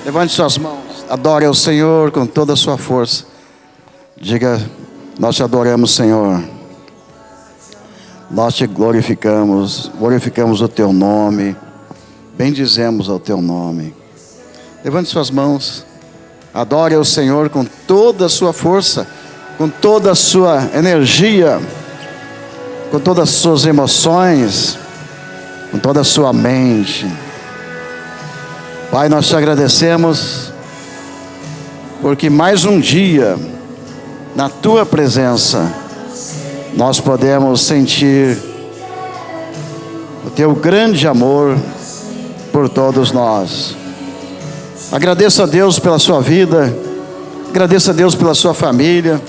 Levante suas mãos. Adore ao Senhor com toda a sua força. Diga: nós te adoramos, Senhor. Nós te glorificamos. Glorificamos o teu nome. Bendizemos ao teu nome. Levante suas mãos. Adore ao Senhor com toda a sua força, com toda a sua energia, com todas as suas emoções, com toda a sua mente. Pai, nós te agradecemos, porque mais um dia, na tua presença, nós podemos sentir o teu grande amor por todos nós. Agradeço a Deus pela sua vida, agradeço a Deus pela sua família.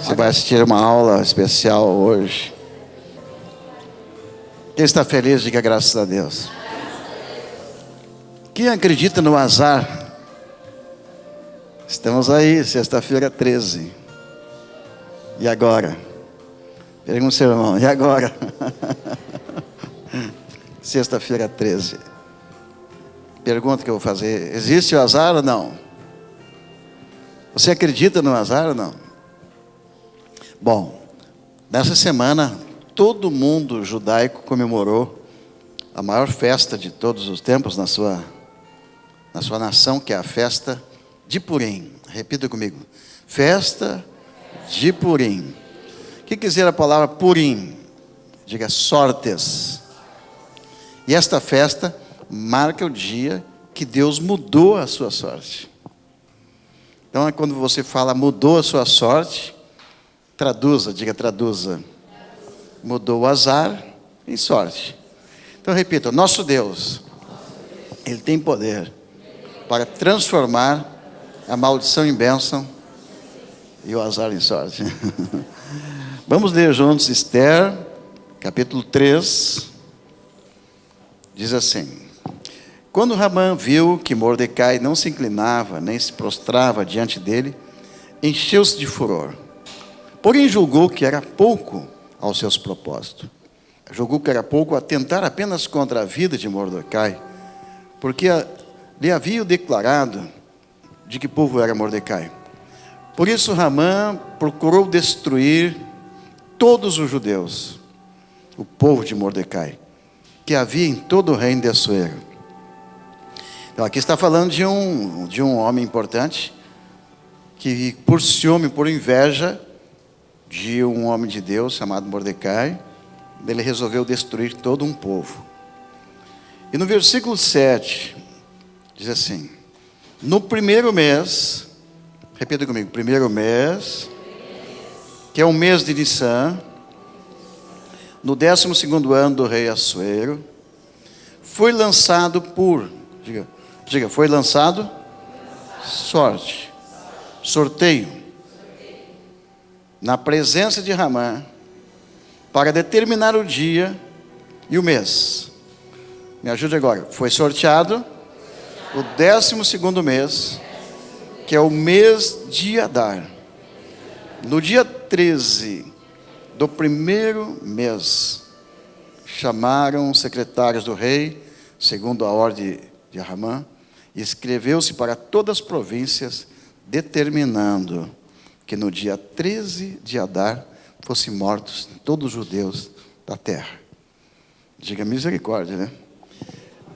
Você vai assistir uma aula especial hoje. Quem está feliz, diga graças a Deus. Quem acredita no azar? Estamos aí, sexta-feira 13. E agora? Pergunta ao seu irmão, e agora? Sexta-feira 13. Pergunta que eu vou fazer: existe o azar ou não? Você acredita no azar ou não? Bom, nessa semana, todo mundo judaico comemorou a maior festa de todos os tempos na sua nação, que é a festa de Purim. Repita comigo: festa de Purim. O que quer dizer a palavra Purim? Diga sortes. E esta festa marca o dia que Deus mudou a sua sorte. Então, quando você fala mudou a sua sorte, traduza, diga traduza. Mudou o azar em sorte. Então repita: nosso Deus, Ele tem poder para transformar a maldição em bênção e o azar em sorte. Vamos ler juntos Esther, capítulo 3. Diz assim: quando Ramã viu que Mordecai não se inclinava, nem se prostrava diante dele, encheu-se de furor. Porém julgou que era pouco aos seus propósitos. Julgou que era pouco atentar apenas contra a vida de Mordecai, porque lhe havia declarado de que povo era Mordecai. Por isso Ramã procurou destruir todos os judeus, o povo de Mordecai, que havia em todo o reino de Assuero. Então aqui está falando de um homem importante, que por ciúme, por inveja de um homem de Deus chamado Mordecai, ele resolveu destruir todo um povo. E no versículo 7, diz assim: no primeiro mês, repita comigo, primeiro mês, que é o mês de Nissan, no 12º ano do rei Assuero, foi lançado diga, foi lançado sorteio, na presença de Ramã, para determinar o dia e o mês. Me ajude agora. Foi sorteado o 12º mês, que é o mês de Adar. No dia 13 do primeiro mês, chamaram os secretários do rei, segundo a ordem de Ramã, e escreveu-se para todas as províncias, determinando que no dia 13 de Adar fossem mortos todos os judeus da terra. Diga misericórdia, né?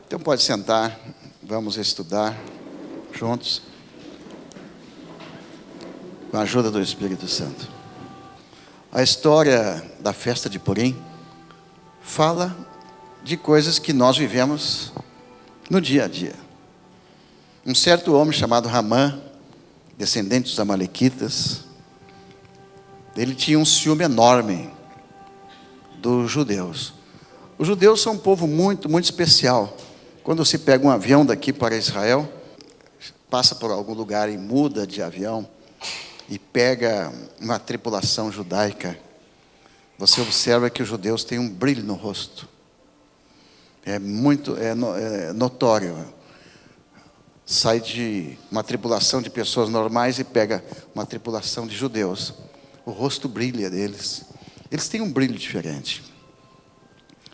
Então pode sentar, vamos estudar juntos, com a ajuda do Espírito Santo. A história da festa de Purim fala de coisas que nós vivemos no dia a dia. Um certo homem chamado Ramã, descendente dos amalequitas, ele tinha um ciúme enorme dos judeus. Os judeus são um povo muito, muito especial. Quando você pega um avião daqui para Israel, passa por algum lugar e muda de avião, e pega uma tripulação judaica, você observa que os judeus têm um brilho no rosto. É notório. Sai de uma tripulação de pessoas normais e pega uma tripulação de judeus. O rosto brilha deles. Eles têm um brilho diferente.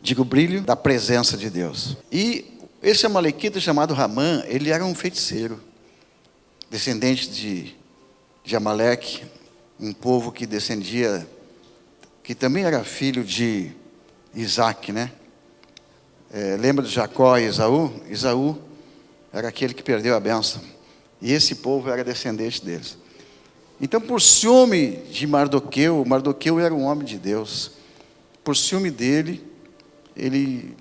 Digo, o brilho da presença de Deus. E Esse amalequita chamado Ramã, ele era um feiticeiro, descendente de Amaleque, um povo que descendia, que também era filho de Isaac, né? Lembra de Jacó e Esaú? Esaú era aquele que perdeu a bênção. E esse povo era descendente deles. Então, por ciúme de Mardoqueu, Mardoqueu era um homem de Deus. Por ciúme dele,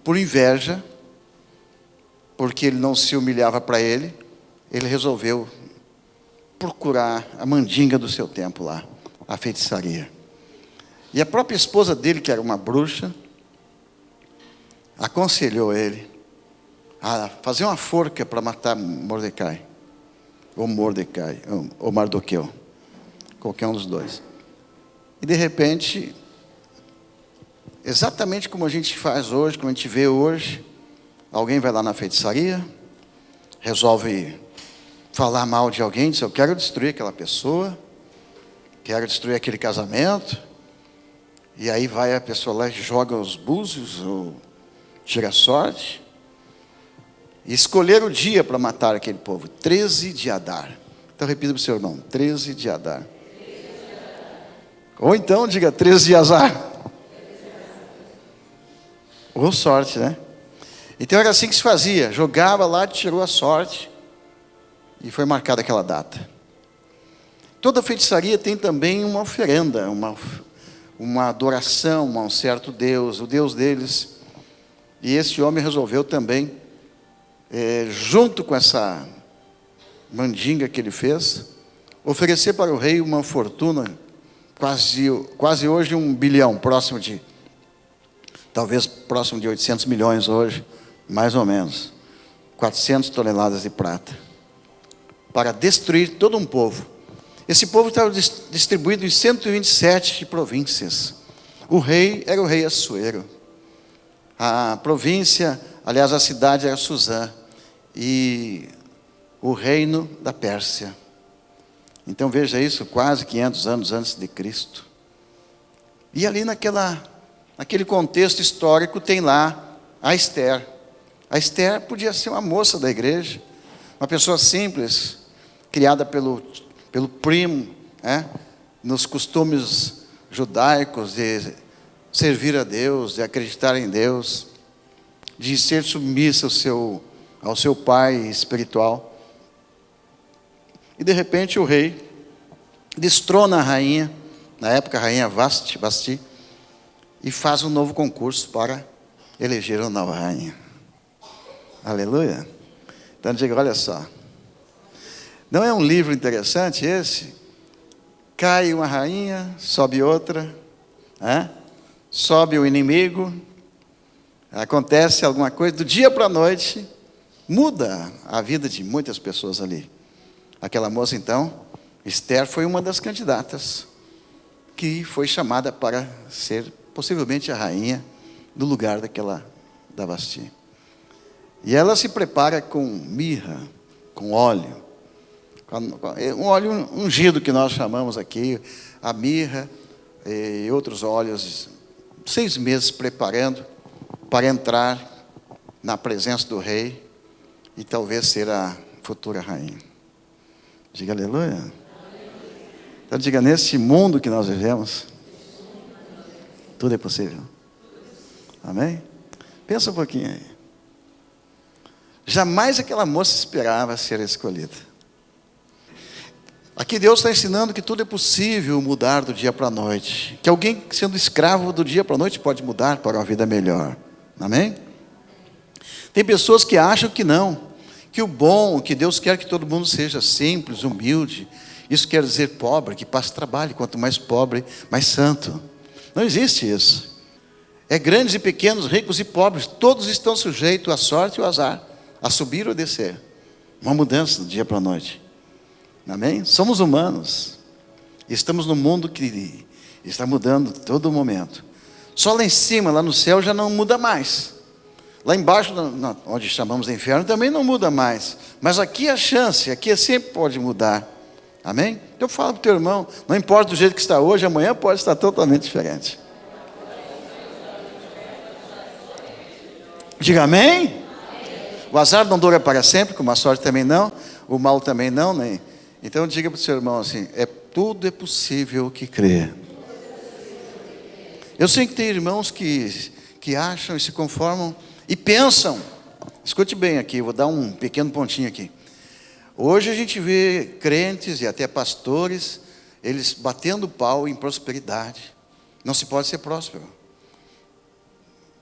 por inveja, porque ele não se humilhava para ele resolveu procurar a mandinga do seu tempo lá, a feitiçaria. E a própria esposa dele, que era uma bruxa, aconselhou ele a fazer uma forca para matar Mordecai, ou Mardoqueu, qualquer um dos dois. E de repente, exatamente como a gente faz hoje, como a gente vê hoje, alguém vai lá na feitiçaria, resolve falar mal de alguém, diz: eu quero destruir aquela pessoa, quero destruir aquele casamento. E aí vai a pessoa lá e joga os búzios, ou tira a sorte. E escolher o dia para matar aquele povo, 13 de Adar. Então repita para o seu irmão: 13 de Adar. Ou então diga 13 de Azar. Ou sorte, né? Então era assim que se fazia. Jogava lá, tirou a sorte e foi marcada aquela data. Toda feitiçaria tem também uma oferenda, uma adoração a um certo Deus, o Deus deles. E esse homem resolveu também, junto com essa mandinga que ele fez, oferecer para o rei uma fortuna, quase hoje 1 bilhão, talvez próximo de 800 milhões hoje, mais ou menos, 400 toneladas de prata, para destruir todo um povo. Esse povo estava distribuído em 127 províncias. O rei era o rei Assuero. A província, aliás, a cidade era Suzã. E o reino da Pérsia. Então veja isso, quase 500 anos antes de Cristo. E ali naquele contexto histórico tem lá a Esther. A Esther podia ser uma moça da igreja, uma pessoa simples, criada pelo primo, nos costumes judaicos de servir a Deus, de acreditar em Deus, de ser submissa ao seu pai espiritual. E de repente o rei destrona a rainha, na época a rainha Vasti, e faz um novo concurso para eleger uma nova rainha. Aleluia. Então diga: olha só, não é um livro interessante esse? Cai uma rainha, sobe outra, sobe o inimigo, acontece alguma coisa, do dia para a noite, muda a vida de muitas pessoas ali. Aquela moça então, Esther, foi uma das candidatas, que foi chamada para ser possivelmente a rainha do lugar da Vasti. E ela se prepara com mirra, com óleo, um óleo ungido que nós chamamos aqui, a mirra e outros óleos, 6 meses preparando para entrar na presença do rei e talvez ser a futura rainha. Diga aleluia. Então diga: nesse mundo que nós vivemos, tudo é possível. Amém? Pensa um pouquinho aí. Jamais aquela moça esperava ser escolhida. Aqui Deus está ensinando que tudo é possível mudar do dia para a noite. Que alguém sendo escravo do dia para a noite pode mudar para uma vida melhor. Amém? Tem pessoas que acham que não. Que o bom, que Deus quer que todo mundo seja simples, humilde. Isso quer dizer pobre, que passe trabalho. Quanto mais pobre, mais santo. Não existe isso. É grandes e pequenos, ricos e pobres. Todos estão sujeitos à sorte e ao azar. A subir ou descer. Uma mudança do dia para a noite. Amém? Somos humanos. Estamos num mundo que está mudando todo momento. Só lá em cima, lá no céu, já não muda mais. Lá embaixo, onde chamamos de inferno, também não muda mais. Mas aqui a chance, aqui sempre pode mudar. Amém? Então fala para o teu irmão, não importa do jeito que está hoje, amanhã pode estar totalmente diferente. Diga amém? O azar não dura para sempre, como a sorte também não, o mal também não, né? Então diga para o seu irmão assim: tudo é possível que crê. Eu sei que tem irmãos que acham e se conformam e pensam. Escute bem aqui, vou dar um pequeno pontinho aqui. Hoje a gente vê crentes e até pastores, eles batendo pau em prosperidade. Não se pode ser próspero,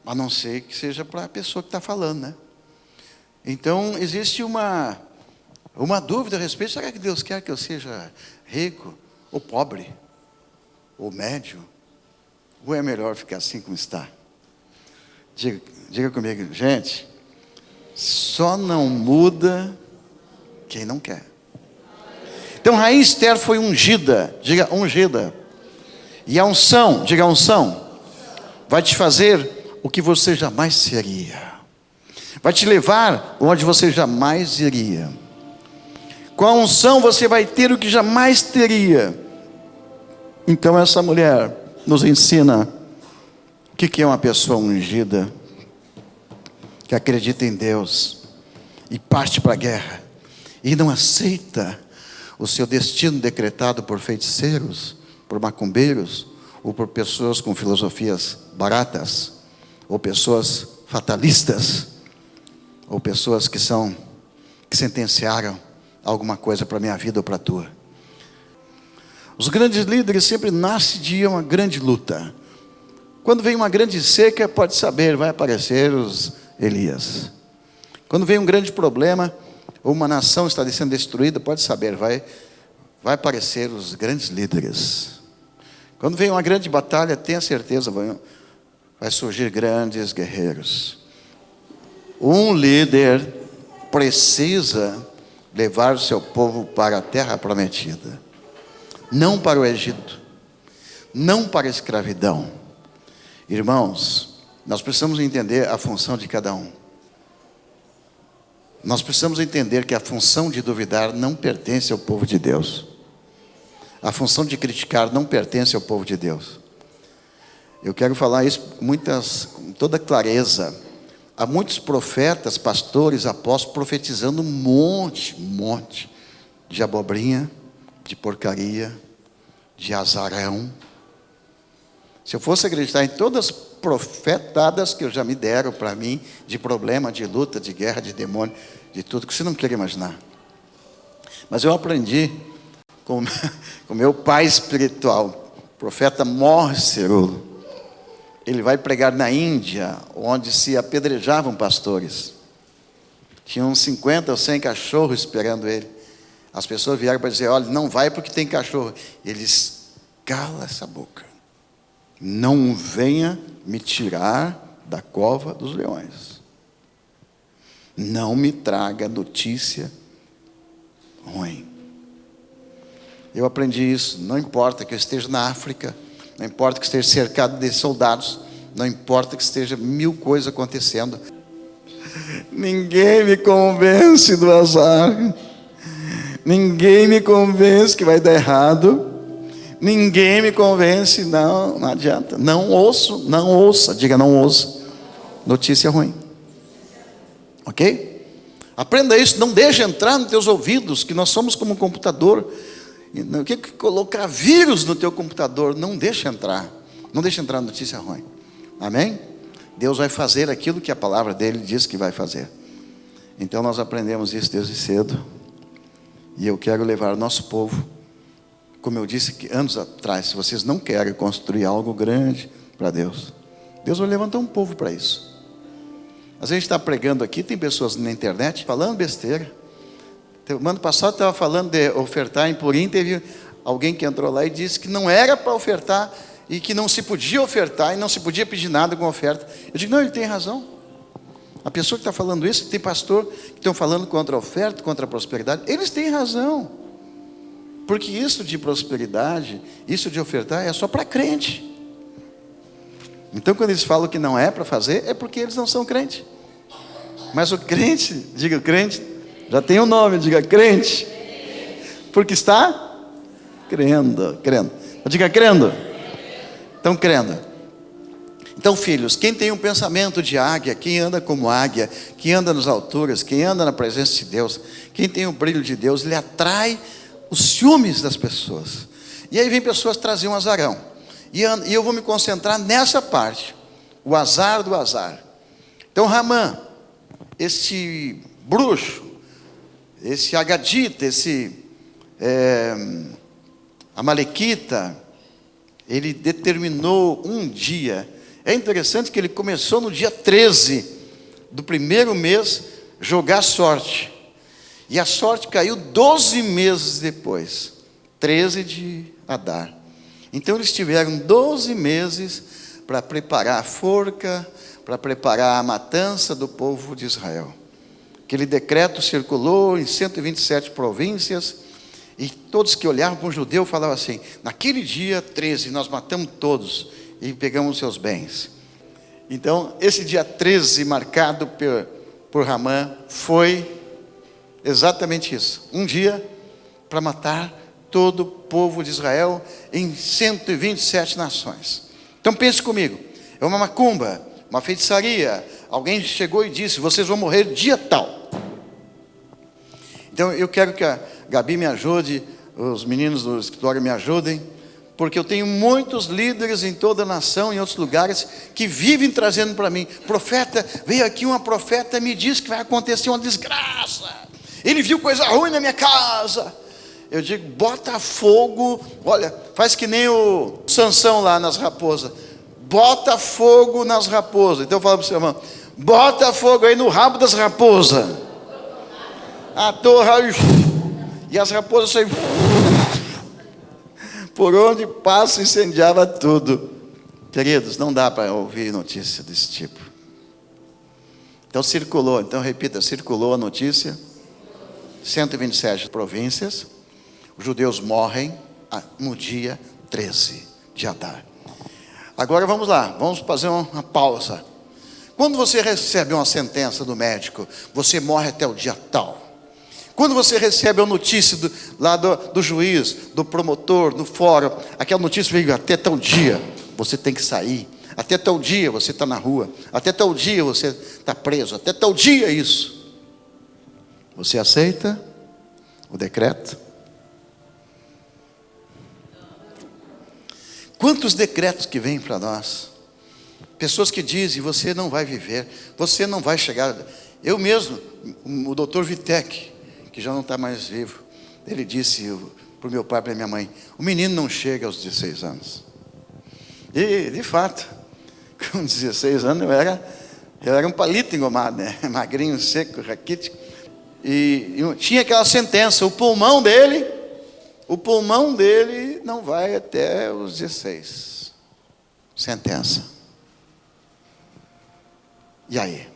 a não ser que seja para a pessoa que está falando, né? Então existe uma dúvida a respeito: será que Deus quer que eu seja rico, ou pobre, ou médio? Ou é melhor ficar assim como está? Diga comigo, gente, só não muda quem não quer. Então Rainha Esther foi ungida, diga ungida. E a unção, diga unção, vai te fazer o que você jamais seria. Vai te levar onde você jamais iria. Com a unção você vai ter o que jamais teria. Então essa mulher nos ensina o que é uma pessoa ungida, que acredita em Deus e parte para a guerra e não aceita o seu destino decretado por feiticeiros, por macumbeiros, ou por pessoas com filosofias baratas, ou pessoas fatalistas, ou pessoas que sentenciaram alguma coisa para a minha vida ou para a tua. Os grandes líderes sempre nascem de uma grande luta. Quando vem uma grande seca, pode saber, vai aparecer os Elias. Quando vem um grande problema, ou uma nação está sendo destruída, pode saber, vai aparecer os grandes líderes. Quando vem uma grande batalha, tenha certeza, vai surgir grandes guerreiros. Um líder precisa levar o seu povo para a terra prometida, não para o Egito, não para a escravidão. Irmãos, nós precisamos entender a função de cada um. Nós precisamos entender que a função de duvidar não pertence ao povo de Deus. A função de criticar não pertence ao povo de Deus. Eu quero falar isso com toda clareza. Há muitos profetas, pastores, apóstolos profetizando um monte de abobrinha, de porcaria, de azarão. Se eu fosse acreditar em todas as profetadas que já me deram para mim, de problema, de luta, de guerra, de demônio, de tudo que você não quer imaginar. Mas eu aprendi com meu pai espiritual, o profeta Morris Cerullo. Ele vai pregar na Índia, onde se apedrejavam pastores. Tinham uns 50 ou 100 cachorros esperando ele. As pessoas vieram para dizer: olha, não vai porque tem cachorro. Eles: cala essa boca. Não venha me tirar da cova dos leões. Não me traga notícia ruim. Eu aprendi isso. Não importa que eu esteja na África, não importa que esteja cercado de soldados, não importa que esteja 1000 coisas acontecendo. Ninguém me convence do azar. Ninguém me convence que vai dar errado. Ninguém me convence, não adianta. Não ouça, diga não ouça notícia ruim. Ok? Aprenda isso, não deixe entrar nos teus ouvidos, que nós somos como um computador. O que colocar vírus no teu computador? Não deixe entrar. Não deixe entrar notícia ruim. Amém? Deus vai fazer aquilo que a palavra dele diz que vai fazer. Então nós aprendemos isso desde cedo. E eu quero levar o nosso povo, como eu disse anos atrás, se vocês não querem construir algo grande para Deus, Deus vai levantar um povo para isso. Às vezes a gente está pregando aqui, tem pessoas na internet falando besteira. No ano passado estava falando de ofertar em Purim, teve alguém que entrou lá e disse que não era para ofertar, e que não se podia ofertar, e não se podia pedir nada com oferta. Eu digo: não, ele tem razão. A pessoa que está falando isso, tem pastor que estão falando contra a oferta, contra a prosperidade, eles têm razão. Porque isso de prosperidade, isso de ofertar, é só para crente. Então quando eles falam que não é para fazer, é porque eles não são crente. Mas o crente, diga crente, já tem um nome, diga crente, porque está crendo. Diga crendo. Então crendo. Então, filhos, quem tem um pensamento de águia, quem anda como águia, quem anda nas alturas, quem anda na presença de Deus, quem tem o brilho de Deus, ele atrai os ciúmes das pessoas. E aí vem pessoas trazer um azarão. E eu vou me concentrar nessa parte, o azar do azar. Então, Ramã, esse bruxo, esse agadita, esse amalequita, ele determinou um dia. É interessante que ele começou no dia 13 do primeiro mês jogar sorte. E a sorte caiu 12 meses depois, 13 de Adar. Então eles tiveram 12 meses para preparar a forca, para preparar a matança do povo de Israel. Aquele decreto circulou em 127 províncias, e todos que olhavam para um judeu falavam assim: naquele dia 13 nós matamos todos e pegamos seus bens. Então esse dia 13 marcado por Ramã foi exatamente isso, um dia para matar todo o povo de Israel em 127 nações. Então pense comigo, é uma macumba, uma feitiçaria. Alguém chegou e disse: vocês vão morrer dia tal. Então eu quero que a Gabi me ajude, os meninos do escritório me ajudem, porque eu tenho muitos líderes em toda a nação, em outros lugares, que vivem trazendo para mim: profeta, veio aqui uma profeta, me disse que vai acontecer uma desgraça, ele viu coisa ruim na minha casa. Eu digo: bota fogo, olha, faz que nem o Sansão lá nas raposas, bota fogo nas raposas. Então eu falo para o seu irmão: bota fogo aí no rabo das raposas. A torre, e as raposas saíam, por onde passa incendiava tudo. Queridos, não dá para ouvir notícia desse tipo. Então circulou, então repita, circulou a notícia, 127 províncias, os judeus morrem no dia 13 de Adar. Agora vamos lá, vamos fazer uma pausa. Quando você recebe uma sentença do médico, você morre até o dia tal. Quando você recebe a notícia do juiz, do promotor, do fórum, aquela notícia veio até tal dia, você tem que sair. Até tal dia você está na rua. Até tal dia você está preso. Até tal dia isso. Você aceita o decreto? Quantos decretos que vêm para nós? Pessoas que dizem: você não vai viver, você não vai chegar. Eu mesmo, o doutor Vitek, que já não está mais vivo, ele disse para o meu pai e para a minha mãe: o menino não chega aos 16 anos. E de fato, com 16 anos eu era um palito engomado, né? Magrinho, seco, raquítico. E tinha aquela sentença: o pulmão dele não vai até os 16. Sentença. E aí?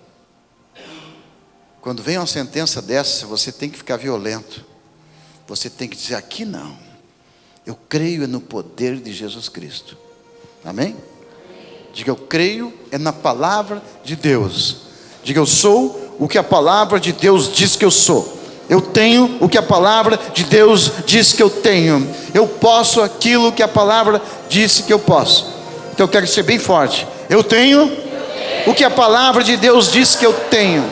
Quando vem uma sentença dessa, você tem que ficar violento. Você tem que dizer: aqui não. Eu creio no poder de Jesus Cristo. Amém? Diga: eu creio na palavra de Deus. Diga: eu sou o que a palavra de Deus diz que eu sou. Eu tenho o que a palavra de Deus diz que eu tenho. Eu posso aquilo que a palavra disse que eu posso. Então eu quero ser bem forte. Eu tenho o que a palavra de Deus diz que eu tenho.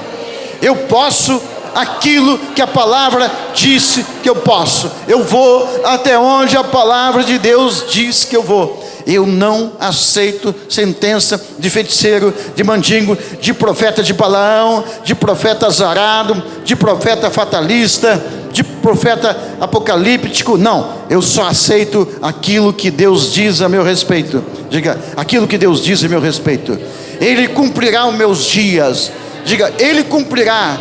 Eu posso aquilo que a palavra disse que eu posso. Eu vou até onde a palavra de Deus diz que eu vou. Eu não aceito sentença de feiticeiro, de mandingo, de profeta de Balaão, de profeta azarado, de profeta fatalista, de profeta apocalíptico. Não, eu só aceito aquilo que Deus diz a meu respeito. Diga: aquilo que Deus diz a meu respeito. Ele cumprirá os meus dias. Diga: ele cumprirá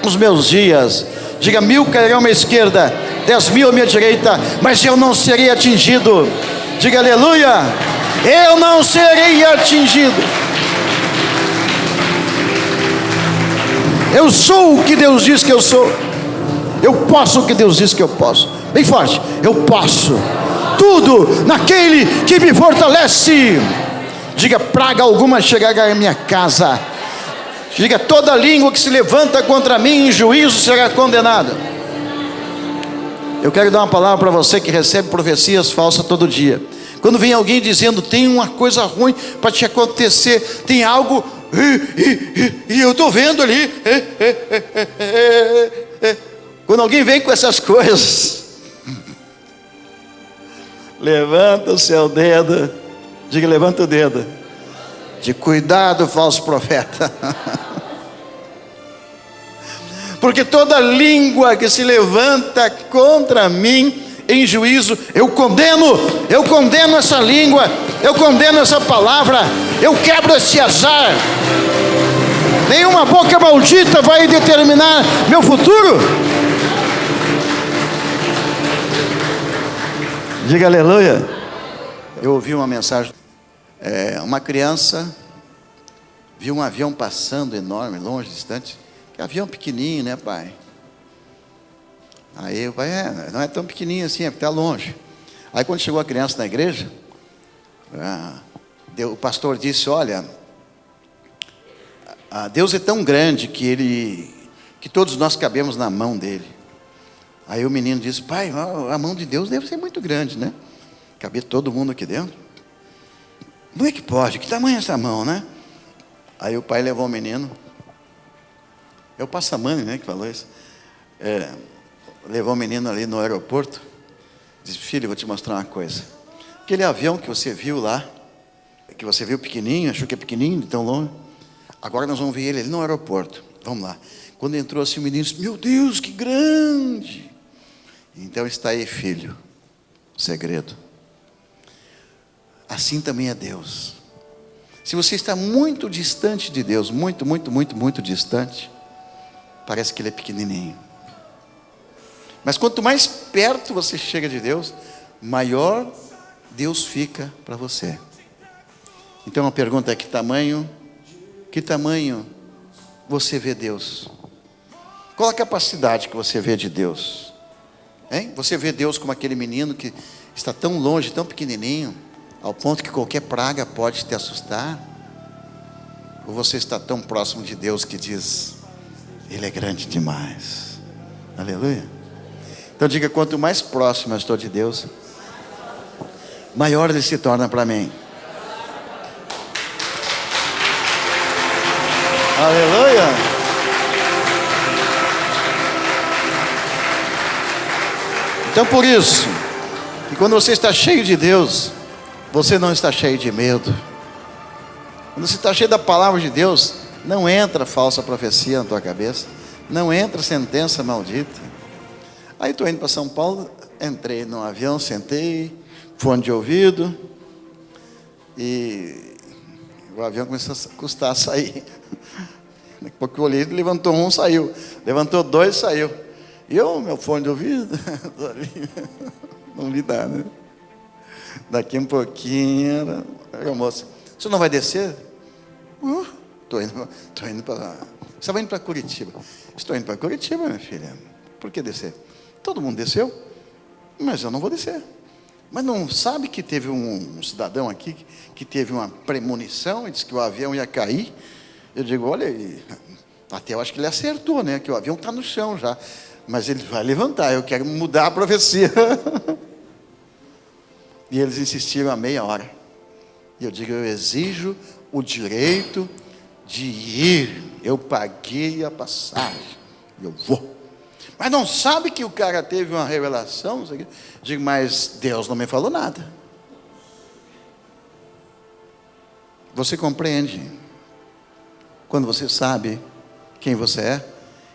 os meus dias. Diga: 1000 cairão à minha esquerda, 10.000 à minha direita, mas eu não serei atingido. Diga aleluia. Eu não serei atingido. Eu sou o que Deus diz que eu sou. Eu posso o que Deus diz que eu posso. Bem forte: eu posso tudo naquele que me fortalece. Diga: praga alguma chegará à minha casa. Diga: toda língua que se levanta contra mim em juízo será condenada. Eu quero dar uma palavra para você que recebe profecias falsas todo dia. Quando vem alguém dizendo, tem uma coisa ruim para te acontecer, tem algo, e eu estou vendo ali. Quando alguém vem com essas coisas, levanta o seu dedo, diga, levanta o dedo, de cuidado, falso profeta. Porque toda língua que se levanta contra mim em juízo, eu condeno essa língua, eu condeno essa palavra, eu quebro esse azar. Nenhuma boca maldita vai determinar meu futuro. Diga aleluia. Eu ouvi uma mensagem, uma criança viu um avião passando enorme, longe, distante. Que avião pequenininho, né, pai? Aí o pai, não é tão pequenininho assim, é porque está longe. Aí quando chegou a criança na igreja, o pastor disse, olha, Deus é tão grande que todos nós cabemos na mão dele. Aí o menino disse, pai, a mão de Deus deve ser muito grande, né? Caber todo mundo aqui dentro. Como é que pode? Que tamanho é essa mão, né? Aí o pai levou o menino. É o Passamani, né, que falou isso. Levou o menino ali no aeroporto. Disse, filho, eu vou te mostrar uma coisa. Aquele avião que você viu lá, que você viu pequenininho, achou que é pequenininho, de tão longe. Agora nós vamos ver ele ali no aeroporto. Vamos lá. Quando entrou assim, o menino disse, meu Deus, que grande. Então está aí, filho, o segredo. Assim também é Deus. Se você está muito distante de Deus, muito distante, parece que ele é pequenininho. Mas quanto mais perto você chega de Deus, maior Deus fica para você. Então a pergunta é, que tamanho você vê Deus? Qual a capacidade que você vê de Deus? Hein? Você vê Deus como aquele menino que está tão longe, tão pequenininho, ao ponto que qualquer praga pode te assustar? Ou você está tão próximo de Deus que diz, Ele é grande demais? Aleluia. Então diga, quanto mais próximo eu estou de Deus, maior Ele se torna para mim. Aleluia. Então por isso, que quando você está cheio de Deus, você não está cheio de medo. Quando você está cheio da palavra de Deus, não entra falsa profecia na tua cabeça, não entra sentença maldita. Aí estou indo para São Paulo, entrei no avião, sentei, fone de ouvido, e o avião começou a custar a sair. Daqui a pouco eu olhei, levantou um, saiu. Levantou dois, saiu. E eu, meu fone de ouvido, não me dá, né? Daqui um pouquinho, a moça, você não vai descer? Estou indo para... Você estava indo para Curitiba. Estou indo para Curitiba, minha filha. Por que descer? Todo mundo desceu, mas eu não vou descer. Mas não sabe que teve um cidadão aqui que teve uma premonição e disse que o avião ia cair? Eu digo, olha, até eu acho que ele acertou, né? Que o avião está no chão já. Mas ele vai levantar, eu quero mudar a profecia. E eles insistiram a meia hora. E eu digo, eu exijo o direito de ir. Eu paguei a passagem. Eu vou. Mas não sabe que o cara teve uma revelação? Eu digo, mas Deus não me falou nada. Você compreende? Quando você sabe quem você é?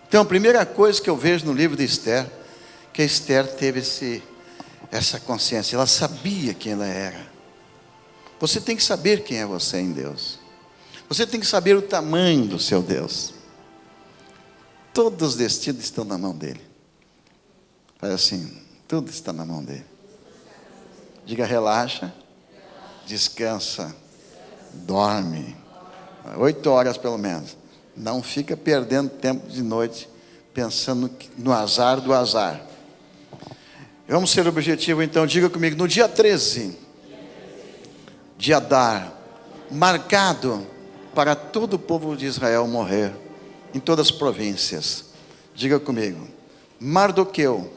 Então a primeira coisa que eu vejo no livro de Esther, que a Esther teve essa consciência, ela sabia quem ela era. Você tem que saber quem é você em Deus. Você tem que saber o tamanho do seu Deus. Todos os destinos estão na mão dele. Faz assim, tudo está na mão dele. Diga, relaxa, descansa, dorme. 8 horas pelo menos. Não fica perdendo tempo de noite pensando no azar do azar. Vamos ser objetivo então, diga comigo, no dia 13 de Adar, marcado para todo o povo de Israel morrer, em todas as províncias. Diga comigo, Mardoqueu,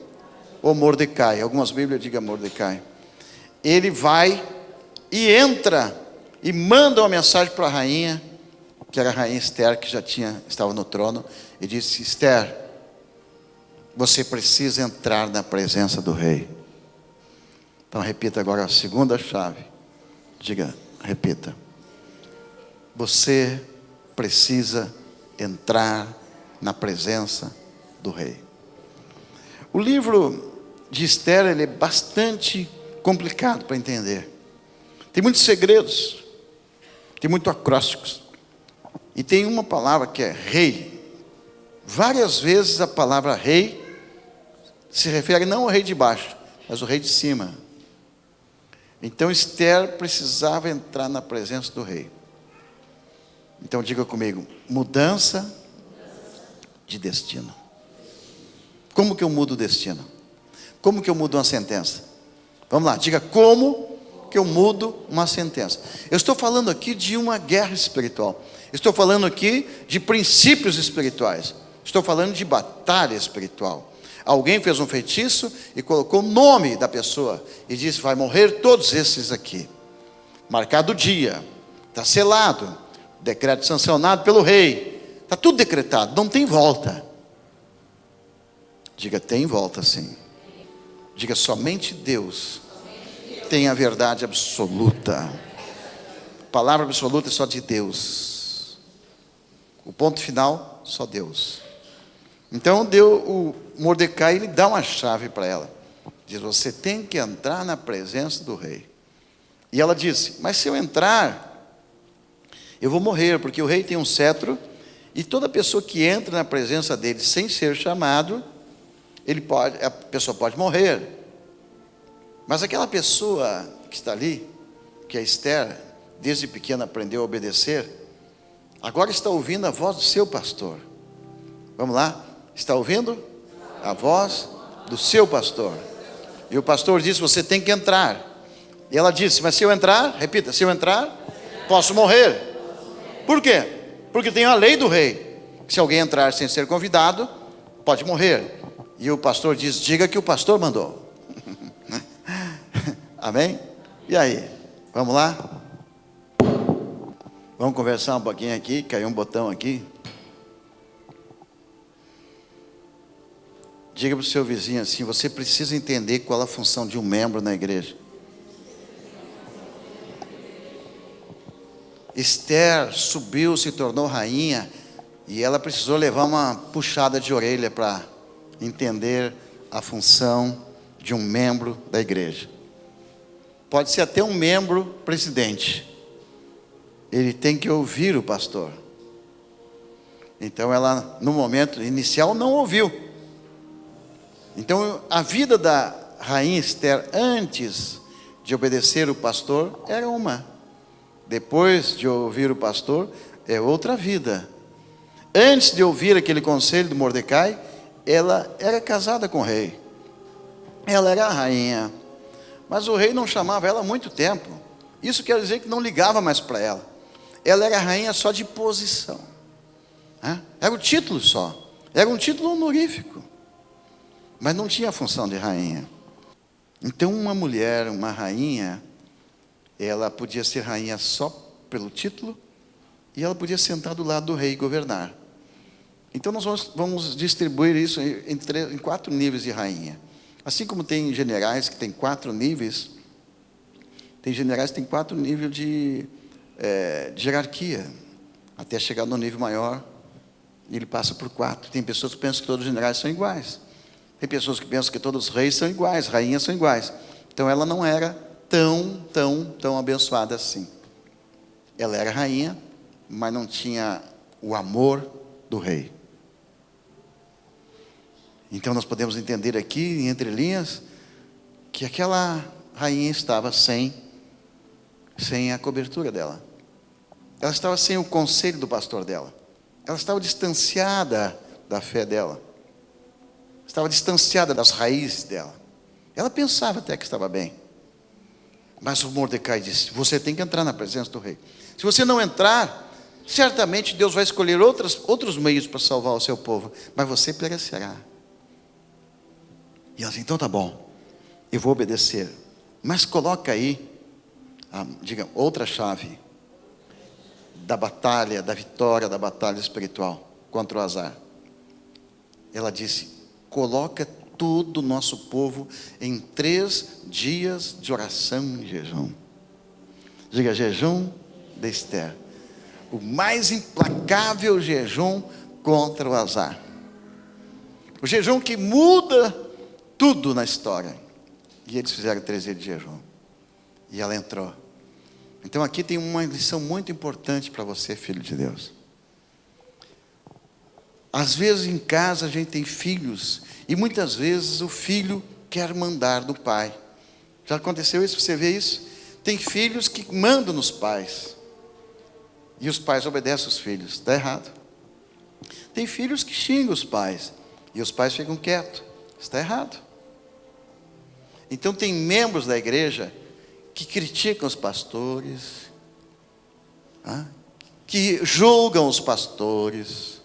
ou Mordecai, algumas Bíblias digam Mordecai, ele vai e entra e manda uma mensagem para a rainha, que era a rainha Esther, que estava no trono, e disse: Esther, você precisa entrar na presença do rei. Então repita agora a segunda chave. Diga, repita. Você precisa entrar na presença do rei. O livro de Esther, ele é bastante complicado para entender. Tem muitos segredos, tem muitos acrósticos. E tem uma palavra que é rei. Várias vezes a palavra rei se refere não ao rei de baixo, mas ao rei de cima. Então Esther precisava entrar na presença do rei. Então diga comigo: mudança de destino. Como que eu mudo o destino? Como que eu mudo uma sentença? Vamos lá, diga: como que eu mudo uma sentença? Eu estou falando aqui de uma guerra espiritual. Estou falando aqui de princípios espirituais. Estou falando de batalha espiritual. Alguém fez um feitiço e colocou o nome da pessoa e disse: vai morrer todos esses aqui. Marcado o dia, está selado, decreto sancionado pelo rei, está tudo decretado, não tem volta. Diga: tem volta sim. Diga: somente Deus tem a verdade absoluta. A palavra absoluta é só de Deus. O ponto final, só Deus. Então o Mordecai, ele dá uma chave para ela. Diz: você tem que entrar na presença do rei. E ela disse: mas se eu entrar, eu vou morrer, porque o rei tem um cetro, e toda pessoa que entra na presença dele sem ser chamado, a pessoa pode morrer. Mas aquela pessoa que está ali, que é Esther, desde pequena aprendeu a obedecer, agora está ouvindo a voz do seu pastor. Vamos lá? Está ouvindo a voz do seu pastor. E o pastor disse: você tem que entrar. E ela disse: mas se eu entrar, repita, se eu entrar, posso morrer. Por quê? Porque tem a lei do rei. Se alguém entrar sem ser convidado, pode morrer. E o pastor diz: diga que o pastor mandou. Amém? E aí? Vamos lá? Vamos conversar um pouquinho aqui. Caiu um botão aqui. Diga para o seu vizinho assim: você precisa entender qual a função de um membro na igreja. Esther subiu, se tornou rainha, e ela precisou levar uma puxada de orelha para entender a função de um membro da igreja. Pode ser até um membro presidente. Ele tem que ouvir o pastor. Então ela, no momento inicial, não ouviu. Então a vida da rainha Esther, antes de obedecer o pastor, era uma. Depois de ouvir o pastor, é outra vida. Antes de ouvir aquele conselho do Mordecai, ela era casada com o rei. Ela era a rainha. Mas o rei não chamava ela há muito tempo. Isso quer dizer que não ligava mais para ela. Ela era a rainha só de posição. Era o título só. Era um título honorífico. Mas não tinha a função de rainha. Então uma mulher, uma rainha, ela podia ser rainha só pelo título, e ela podia sentar do lado do rei e governar. Então nós vamos distribuir isso em 4 níveis de rainha. Assim como tem generais que tem 4 níveis, tem generais que tem 4 níveis de hierarquia, até chegar no nível maior, ele passa por 4. Tem pessoas que pensam que todos os generais são iguais. Tem pessoas que pensam que todos os reis são iguais, rainhas são iguais. Então ela não era tão abençoada assim. Ela era rainha, mas não tinha o amor do rei. Então nós podemos entender aqui, em entrelinhas, que aquela rainha estava sem a cobertura dela. Ela estava sem o conselho do pastor dela. Ela estava distanciada da fé dela. Estava distanciada das raízes dela. Ela pensava até que estava bem. Mas o Mordecai disse: você tem que entrar na presença do rei. Se você não entrar, certamente Deus vai escolher outros meios para salvar o seu povo, mas você perecerá. E ela disse: então tá bom, eu vou obedecer. Mas coloca aí Diga, outra chave da batalha, da vitória da batalha espiritual contra o azar. Ela disse: coloca todo o nosso povo em 3 dias de oração e jejum. Diga, jejum de Esther. O mais implacável jejum contra o azar. O jejum que muda tudo na história. E eles fizeram 3 dias de jejum. E ela entrou. Então aqui tem uma lição muito importante para você, filho de Deus. Às vezes em casa a gente tem filhos, e muitas vezes o filho quer mandar do pai. Já aconteceu isso? Você vê isso? Tem filhos que mandam nos pais, e os pais obedecem os filhos. Está errado. Tem filhos que xingam os pais, e os pais ficam quietos. Está errado. Então tem membros da igreja que criticam os pastores, que julgam os pastores,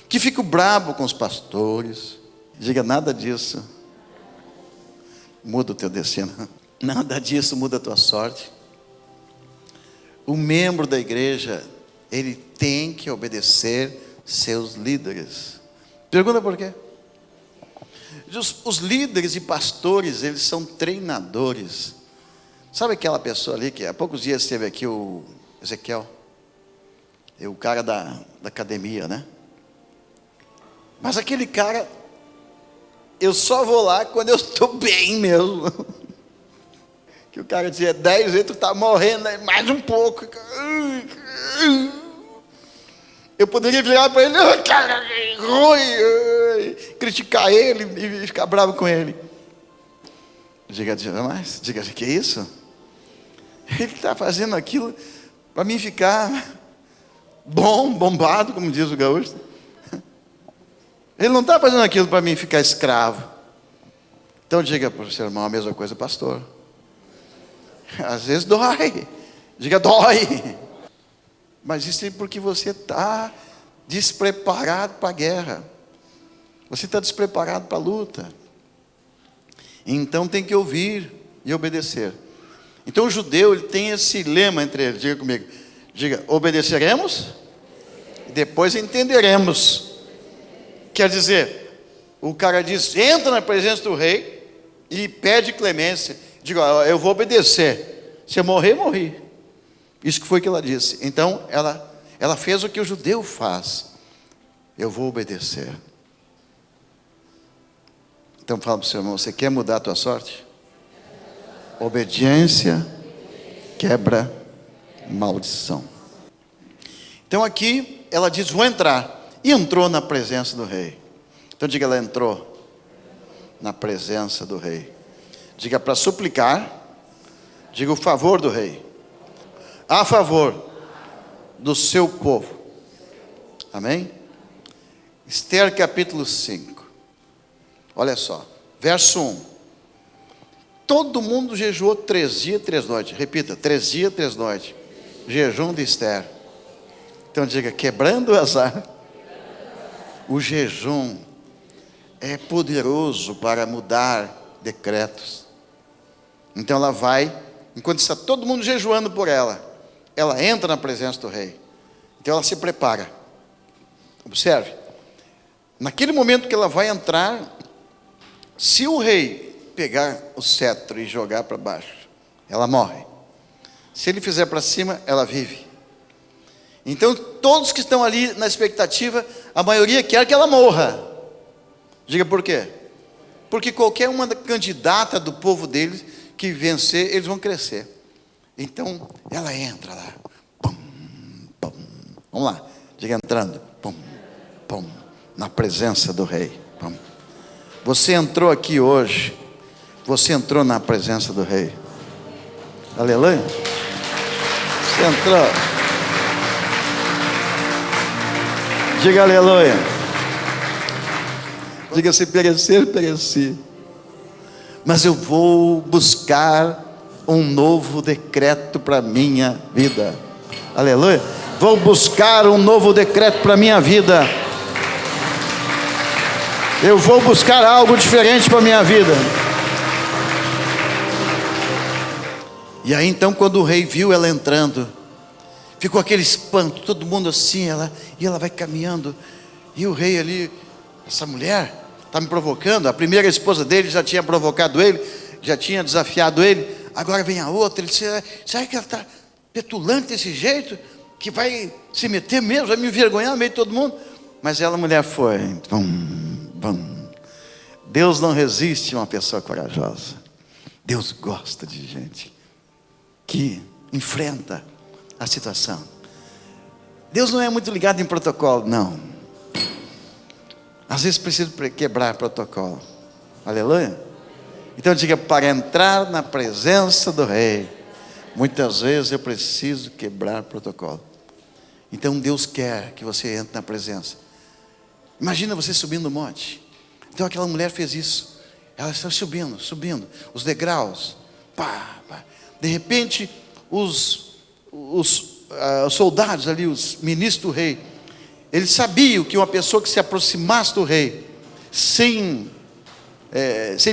que ficam bravos com os pastores. Diga, nada disso muda o teu destino. Nada disso muda a tua sorte. O membro da igreja, ele tem que obedecer seus líderes. Pergunta por quê? Os líderes e pastores, eles são treinadores. Sabe aquela pessoa ali que há poucos dias esteve aqui, o Ezequiel, o cara da academia, né? Mas aquele cara, eu só vou lá quando eu estou bem mesmo. Que o cara dizia 10 vezes, tu está morrendo, mais um pouco. Eu poderia virar para ele, cara, ruim, criticar ele e ficar bravo com ele. Diga mais, diga, que é isso? Ele está fazendo aquilo para mim ficar bombado, como diz o gaúcho. Ele não está fazendo aquilo para mim ficar escravo. Então diga para o seu irmão a mesma coisa, pastor. Às vezes dói. Diga, dói. Mas isso é porque você está despreparado para a guerra. Você está despreparado para a luta. Então tem que ouvir e obedecer. Então o judeu, ele tem esse lema entre eles. Diga comigo. Diga, obedeceremos e depois entenderemos. Quer dizer, o cara diz, entra na presença do rei e pede clemência. Diga, eu vou obedecer. Se eu morrer, morri. Isso que foi que ela disse. Então ela fez o que o judeu faz. Eu vou obedecer. Então fala para o seu irmão, você quer mudar a tua sorte? Obediência quebra maldição. Então aqui ela diz, vou entrar. E entrou na presença do rei. Então diga, ela entrou na presença do rei. Diga, para suplicar. Diga, o favor do rei. A favor do seu povo. Amém? Esther capítulo 5. Olha só, verso 1. Todo mundo jejuou 3 dias, 3 noites. Repita, 3 dias, 3 noites. Jejum de Esther. Então diga, quebrando o azar. O jejum é poderoso para mudar decretos. Então ela vai, enquanto está todo mundo jejuando por ela, ela entra na presença do rei. Então ela se prepara. Observe, naquele momento que ela vai entrar, se o rei pegar o cetro e jogar para baixo, ela morre. Se ele fizer para cima, ela vive. Então todos que estão ali na expectativa, a maioria quer que ela morra. Diga por quê? Porque qualquer uma candidata do povo deles que vencer, eles vão crescer. Então ela entra lá. Pum, pum. Vamos lá, diga entrando. Pum, pum, na presença do rei. Pum. Você entrou aqui hoje. Você entrou na presença do rei. Aleluia. Você entrou. Diga aleluia. Diga, se perecer, pereci. Mas eu vou buscar um novo decreto para a minha vida. Aleluia. Vou buscar um novo decreto para a minha vida. Eu vou buscar algo diferente para a minha vida. E aí então, quando o rei viu ela entrando, ficou aquele espanto, todo mundo assim, ela vai caminhando, e o rei ali, essa mulher está me provocando. A primeira esposa dele já tinha provocado ele, já tinha desafiado ele, agora vem a outra. Ele disse: será que ela está petulante desse jeito, que vai se meter mesmo, vai me envergonhar no meio de todo mundo? Mas ela, a mulher, foi. Deus não resiste a uma pessoa corajosa. Deus gosta de gente que enfrenta a situação. Deus não é muito ligado em protocolo, não. Às vezes precisa quebrar protocolo. Aleluia. Então diga: para entrar na presença do rei, muitas vezes eu preciso quebrar protocolo. Então Deus quer que você entre na presença. Imagina você subindo o monte. Então aquela mulher fez isso. Ela está subindo os degraus. Pá, pá. De repente os soldados ali, os ministros do rei, eles sabiam que uma pessoa que se aproximasse do rei sem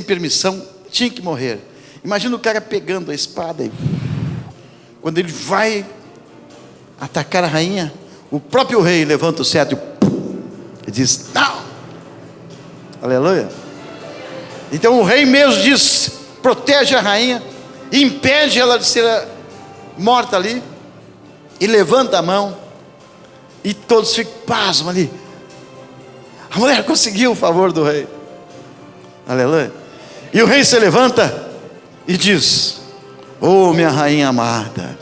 permissão tinha que morrer. Imagina o cara pegando a espada e quando ele vai atacar a rainha, o próprio rei levanta o cetro e diz: não. Aleluia. Então o rei mesmo diz, protege a rainha, impede ela de ser morta ali, e levanta a mão, e todos ficam pasmos ali. A mulher conseguiu o favor do rei. Aleluia. E o rei se levanta e diz: oh, minha rainha amada,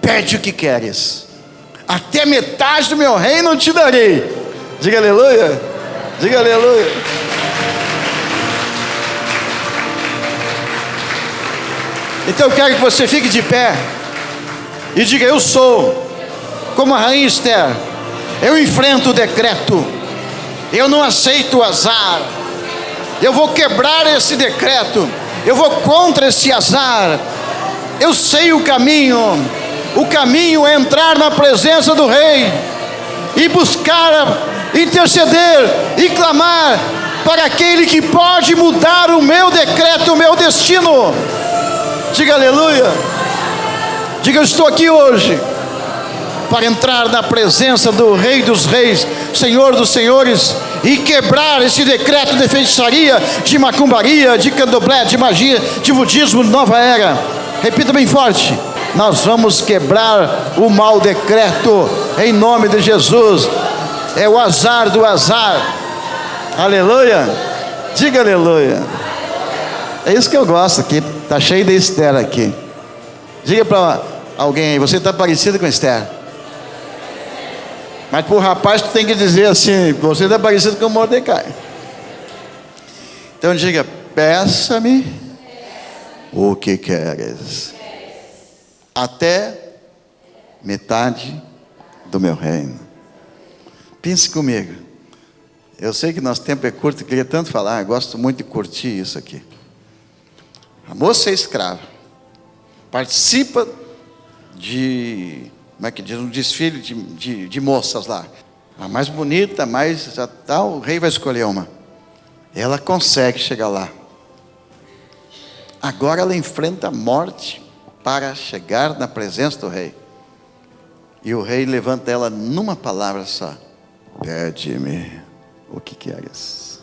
pede o que queres, até metade do meu reino te darei. Diga aleluia. Diga aleluia. Então eu quero que você fique de pé e diga: eu sou como a rainha Esther. Eu enfrento o decreto, eu não aceito o azar. Eu vou quebrar esse decreto, eu vou contra esse azar. Eu sei o caminho é entrar na presença do rei e buscar, interceder e clamar para aquele que pode mudar o meu decreto, o meu destino. Diga aleluia. Diga: eu estou aqui hoje para entrar na presença do Rei dos Reis, Senhor dos Senhores, e quebrar esse decreto de feitiçaria, de macumbaria, de candomblé, de magia, de budismo, de nova era. Repita bem forte: nós vamos quebrar o mau decreto em nome de Jesus. É o azar do azar. Aleluia. Diga aleluia. É isso que eu gosto aqui. Está cheio de Esther aqui. Diga para alguém aí: você está parecido com Esther. Mas para o rapaz tu tem que dizer assim: você está parecido com Mordecai. Então diga: peça-me o que queres, até metade do meu reino. Pense comigo. Eu sei que nosso tempo é curto, eu queria tanto falar, eu gosto muito de curtir isso aqui. A moça é escrava, participa de, como é que diz, um desfile de moças lá. A mais bonita, a mais tal, o rei vai escolher uma. Ela consegue chegar lá. Agora ela enfrenta a morte para chegar na presença do rei. E o rei levanta ela numa palavra só: pede-me o que queres.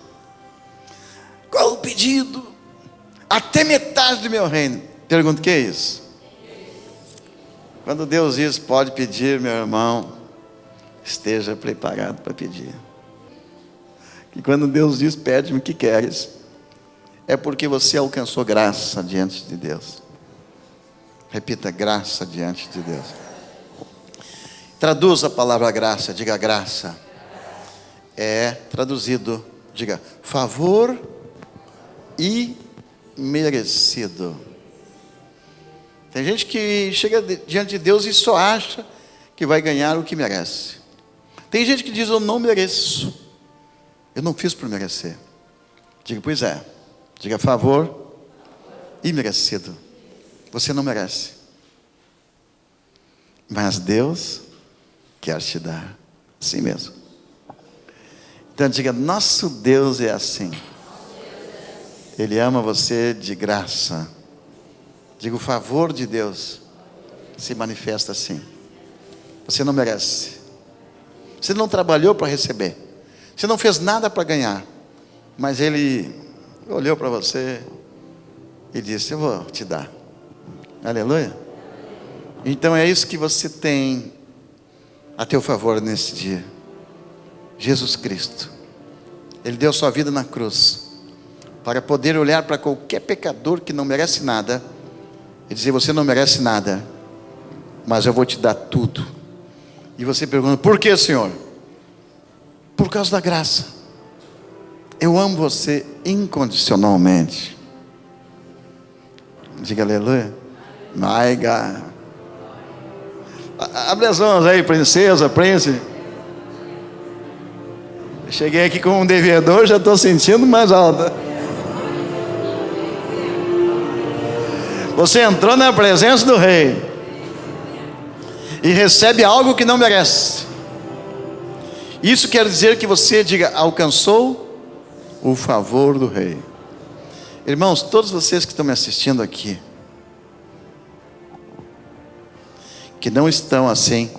Qual o pedido? Até metade do meu reino. Pergunto: o que é isso? Quando Deus diz pode pedir, meu irmão, esteja preparado para pedir. E quando Deus diz pede-me o que queres, é porque você alcançou graça diante de Deus. Repita: graça diante de Deus. Traduza a palavra graça. Diga: graça é traduzido, diga, favor imerecido. Tem gente que chega diante de Deus e só acha que vai ganhar o que merece. Tem gente que diz: eu não mereço, eu não fiz por merecer. Diga: pois é. Diga: favor imerecido. Você não merece, mas Deus quer te dar, assim mesmo. Então diga: nosso Deus é assim. Ele ama você de graça. Diga, o favor de Deus se manifesta assim. Você não merece. Você não trabalhou para receber. Você não fez nada para ganhar. Mas Ele olhou para você e disse, eu vou te dar. Aleluia. Então é isso que você tem a teu favor nesse dia. Jesus Cristo. Ele deu sua vida na cruz para poder olhar para qualquer pecador que não merece nada e dizer, você não merece nada, mas eu vou te dar tudo. E você pergunta, por que, Senhor? Por causa da graça. Eu amo você incondicionalmente. Diga aleluia. My God. Abre as mãos aí, princesa, príncipe. Cheguei aqui com um devedor, já estou sentindo mais alta. Você entrou na presença do rei e recebe algo que não merece. Isso quer dizer que você diga, alcançou o favor do rei. Irmãos, todos vocês que estão me assistindo aqui, que não estão assim,